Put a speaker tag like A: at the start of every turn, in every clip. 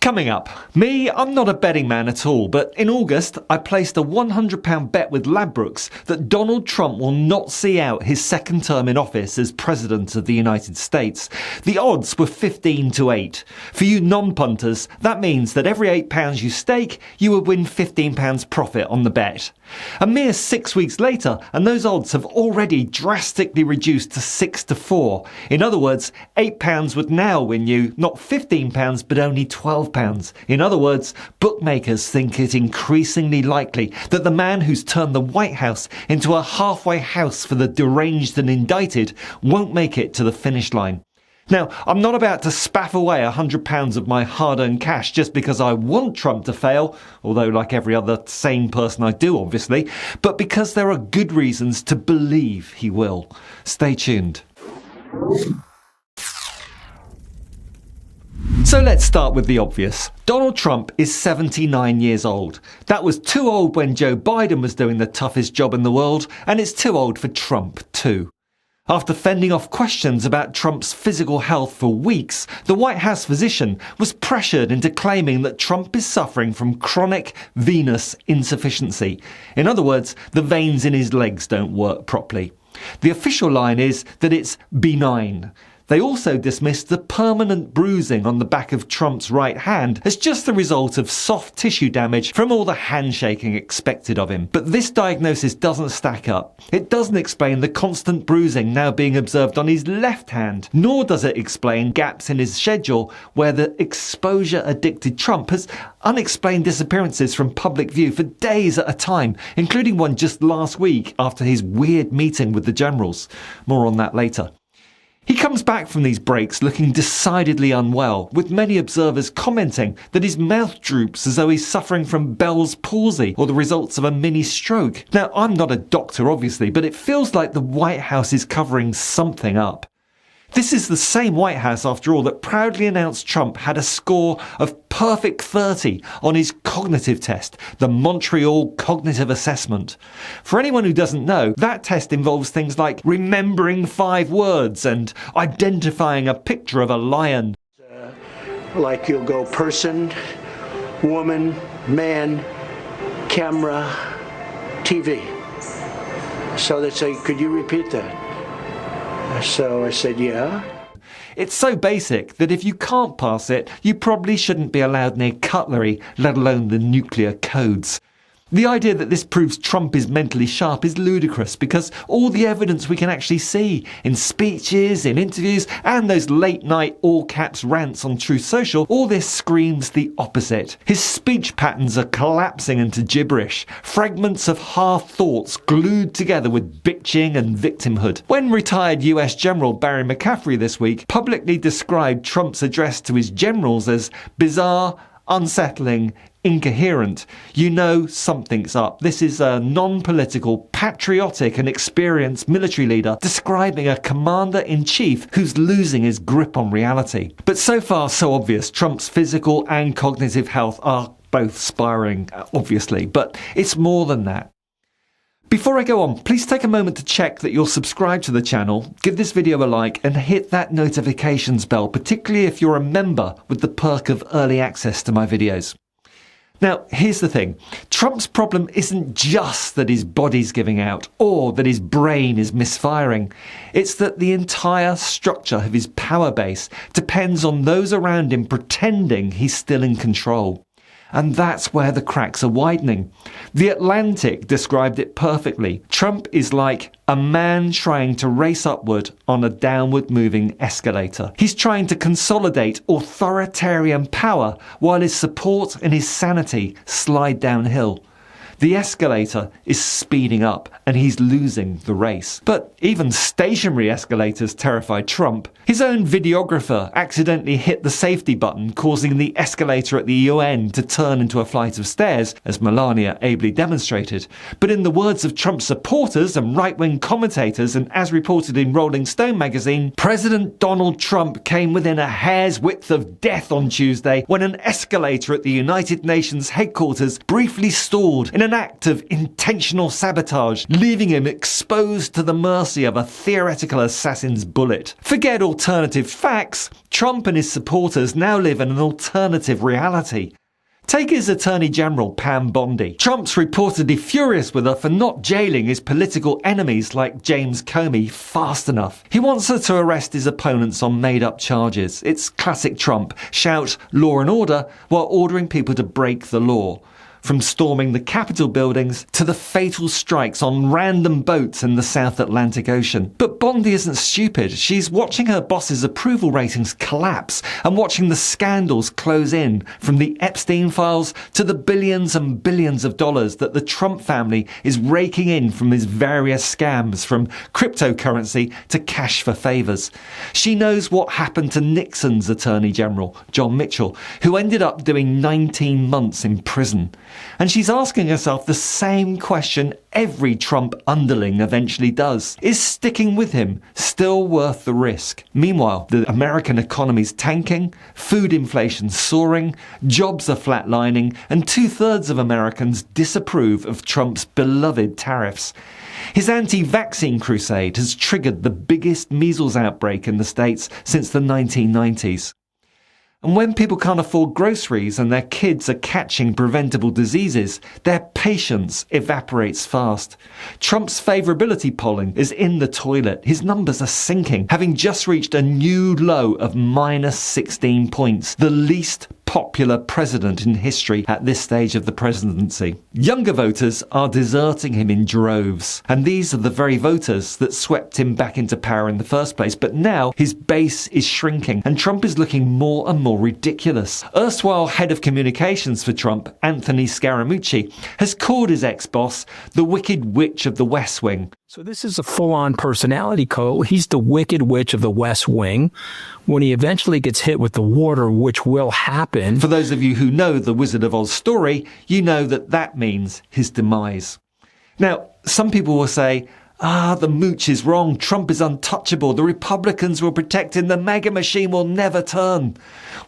A: Coming up, I'm not a betting man at all, but in August I placed a £100 bet with Ladbrokes that Donald Trump will not see out his second term in office as President of the United States. The odds were 15-8. For you non-punters, that means that every £8 you stake, you would win £15 profit on the bet. A mere 6 weeks later, and those odds have already drastically reduced to 6-4. In other words, £8 would now win you not £15 but only £12. In other words, bookmakers think it increasingly likely that the man who's turned the White House into a halfway house for the deranged and indicted won't make it to the finish line. Now, I'm not about to spaff away £100 of my hard-earned cash just because I want Trump to fail, although like every other sane person I do, obviously, but because there are good reasons to believe he will. Stay tuned. So let's start with the obvious. Donald Trump is 79 years old. That was too old when Joe Biden was doing the toughest job in the world, and it's too old for Trump too. After fending off questions about Trump's physical health for weeks, the White House physician was pressured into claiming that Trump is suffering from chronic venous insufficiency. In other words, the veins in his legs don't work properly. The official line is that it's benign. They also dismissed the permanent bruising on the back of Trump's right hand as just the result of soft tissue damage from all the handshaking expected of him. But this diagnosis doesn't stack up. It doesn't explain the constant bruising now being observed on his left hand, nor does it explain gaps in his schedule where the exposure-addicted Trump has unexplained disappearances from public view for days at a time, including one just last week after his weird meeting with the generals. More on that later. He comes back from these breaks looking decidedly unwell, with many observers commenting that his mouth droops as though he's suffering from Bell's palsy or the results of a mini stroke. Now, I'm not a doctor obviously, but it feels like the White House is covering something up. This is the same White House, after all, that proudly announced Trump had a score of perfect 30 on his cognitive test, the Montreal Cognitive Assessment. For anyone who doesn't know, that test involves things like remembering 5 words and identifying a picture of a lion.
B: Like you'll go person, woman, man, camera, TV. So they say, could you repeat that? So I said, yeah.
A: It's so basic that if you can't pass it, you probably shouldn't be allowed near cutlery, let alone the nuclear codes. The idea that this proves Trump is mentally sharp is ludicrous because all the evidence we can actually see in speeches, in interviews, and those late-night all-caps rants on Truth Social, all this screams the opposite. His speech patterns are collapsing into gibberish, fragments of half-thoughts glued together with bitching and victimhood. When retired US General Barry McCaffrey this week publicly described Trump's address to his generals as bizarre, unsettling, incoherent, you know something's up. This is a non-political, patriotic and experienced military leader describing a commander-in-chief who's losing his grip on reality. But so far so obvious, Trump's physical and cognitive health are both spiraling, obviously, but it's more than that. Before I go on, please take a moment to check that you're subscribed to the channel, give this video a like and hit that notifications bell, particularly if you're a member with the perk of early access to my videos. Now, here's the thing. Trump's problem isn't just that his body's giving out or that his brain is misfiring. It's that the entire structure of his power base depends on those around him pretending he's still in control. And that's where the cracks are widening. The Atlantic described it perfectly. Trump is like a man trying to race upward on a downward moving escalator. He's trying to consolidate authoritarian power while his support and his sanity slide downhill. The escalator is speeding up and he's losing the race. But even stationary escalators terrify Trump. His own videographer accidentally hit the safety button, causing the escalator at the UN to turn into a flight of stairs, as Melania ably demonstrated. But in the words of Trump's supporters and right-wing commentators, and as reported in Rolling Stone magazine, President Donald Trump came within a hair's width of death on Tuesday when an escalator at the United Nations headquarters briefly stalled in an act of intentional sabotage, leaving him exposed to the mercy of a theoretical assassin's bullet. Forget alternative facts, Trump and his supporters now live in an alternative reality. Take his Attorney General, Pam Bondi. Trump's reportedly furious with her for not jailing his political enemies like James Comey fast enough. He wants her to arrest his opponents on made-up charges. It's classic Trump. Shout law and order while ordering people to break the law. From storming the Capitol buildings to the fatal strikes on random boats in the South Atlantic Ocean. But Bondi isn't stupid. She's watching her boss's approval ratings collapse and watching the scandals close in, from the Epstein files to the billions and billions of dollars that the Trump family is raking in from his various scams, from cryptocurrency to cash for favours. She knows what happened to Nixon's Attorney General, John Mitchell, who ended up doing 19 months in prison. And she's asking herself the same question every Trump underling eventually does. Is sticking with him still worth the risk? Meanwhile, the American economy's tanking, food inflation soaring, jobs are flatlining, and 2/3 of Americans disapprove of Trump's beloved tariffs. His anti-vaccine crusade has triggered the biggest measles outbreak in the States since the 1990s. And when people can't afford groceries and their kids are catching preventable diseases, their patience evaporates fast. Trump's favourability polling is in the toilet. His numbers are sinking, having just reached a new low of minus 16 points, the least popular president in history at this stage of the presidency. Younger voters are deserting him in droves, and these are the very voters that swept him back into power in the first place. But now his base is shrinking, and Trump is looking more and more ridiculous. Erstwhile head of communications for Trump, Anthony Scaramucci, has called his ex-boss the Wicked Witch of the West Wing.
C: So this is a full-on personality code. He's the Wicked Witch of the West Wing. When he eventually gets hit with the water, which will happen.
A: For those of you who know the Wizard of Oz story, you know that that means his demise. Now, some people will say, the mooch is wrong. Trump is untouchable. The Republicans will protect him. The MAGA machine will never turn.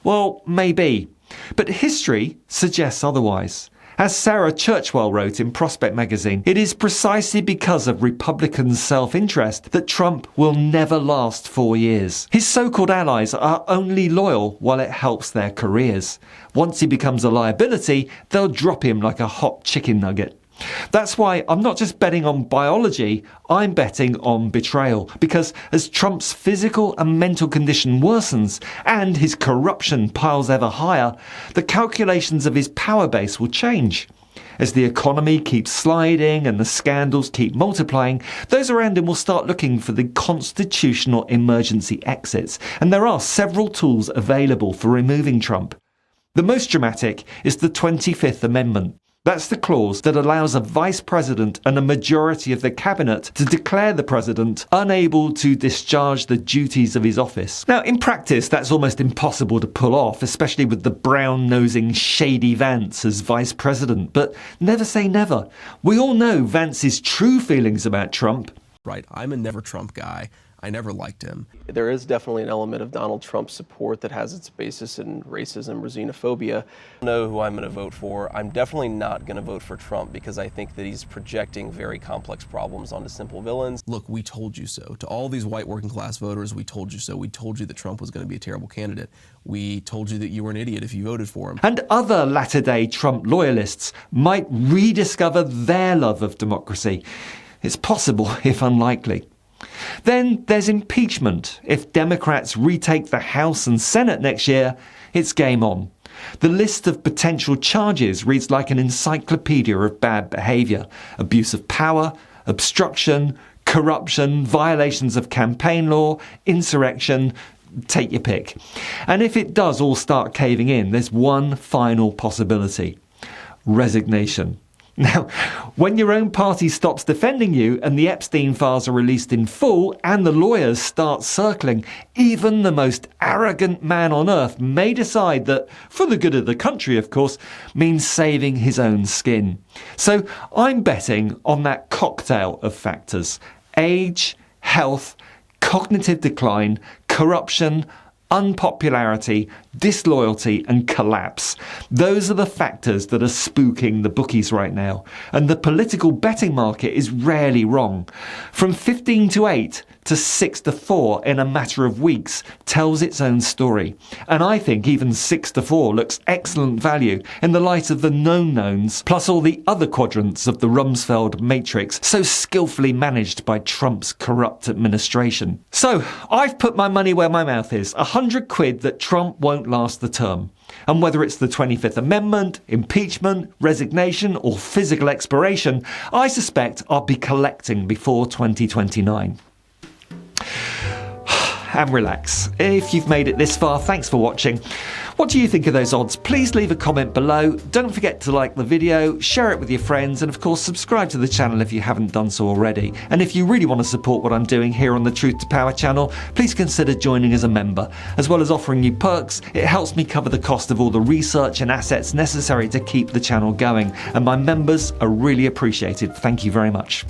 A: Well, maybe. But history suggests otherwise. As Sarah Churchwell wrote in Prospect magazine, it is precisely because of Republicans' self-interest that Trump will never last 4 years. His so-called allies are only loyal while it helps their careers. Once he becomes a liability, they'll drop him like a hot chicken nugget. That's why I'm not just betting on biology, I'm betting on betrayal. Because as Trump's physical and mental condition worsens and his corruption piles ever higher, the calculations of his power base will change. As the economy keeps sliding and the scandals keep multiplying, those around him will start looking for the constitutional emergency exits. And there are several tools available for removing Trump. The most dramatic is the 25th Amendment. That's the clause that allows a vice president and a majority of the cabinet to declare the president unable to discharge the duties of his office. Now, in practice, that's almost impossible to pull off, especially with the brown-nosing, shady Vance as vice president. But never say never. We all know Vance's true feelings about Trump.
D: Right, I'm a never Trump guy. I never liked him.
E: There is definitely an element of Donald Trump's support that has its basis in racism or xenophobia.
D: I don't know who I'm going to vote for. I'm definitely not going to vote for Trump because I think that he's projecting very complex problems onto simple villains. Look, we told you so. To all these white working class voters, we told you so. We told you that Trump was going to be a terrible candidate. We told you that you were an idiot if you voted for him.
A: And other latter-day Trump loyalists might rediscover their love of democracy. It's possible, if unlikely. Then there's impeachment. If Democrats retake the House and Senate next year, it's game on. The list of potential charges reads like an encyclopedia of bad behaviour. Abuse of power, obstruction, corruption, violations of campaign law, insurrection, take your pick. And if it does all start caving in, there's one final possibility: resignation. Now, when your own party stops defending you and the Epstein files are released in full and the lawyers start circling, even the most arrogant man on earth may decide that, for the good of the country, of course, means saving his own skin. So I'm betting on that cocktail of factors: age, health, cognitive decline, corruption, unpopularity, disloyalty and collapse. Those are the factors that are spooking the bookies right now. And the political betting market is rarely wrong. From 15-8 to 6-4 in a matter of weeks tells its own story. And I think even 6-4 looks excellent value in the light of the known knowns, plus all the other quadrants of the Rumsfeld matrix so skillfully managed by Trump's corrupt administration. So I've put my money where my mouth is. 100 quid that Trump won't last the term. And whether it's the 25th Amendment, impeachment, resignation or physical expiration, I suspect I'll be collecting before 2029. And relax. If you've made it this far, thanks for watching. What do you think of those odds? Please leave a comment below. Don't forget to like the video, share it with your friends, and of course subscribe to the channel if you haven't done so already. And if you really want to support what I'm doing here on the Truth to Power channel, please consider joining as a member. As well as offering you perks, it helps me cover the cost of all the research and assets necessary to keep the channel going. And my members are really appreciated. Thank you very much.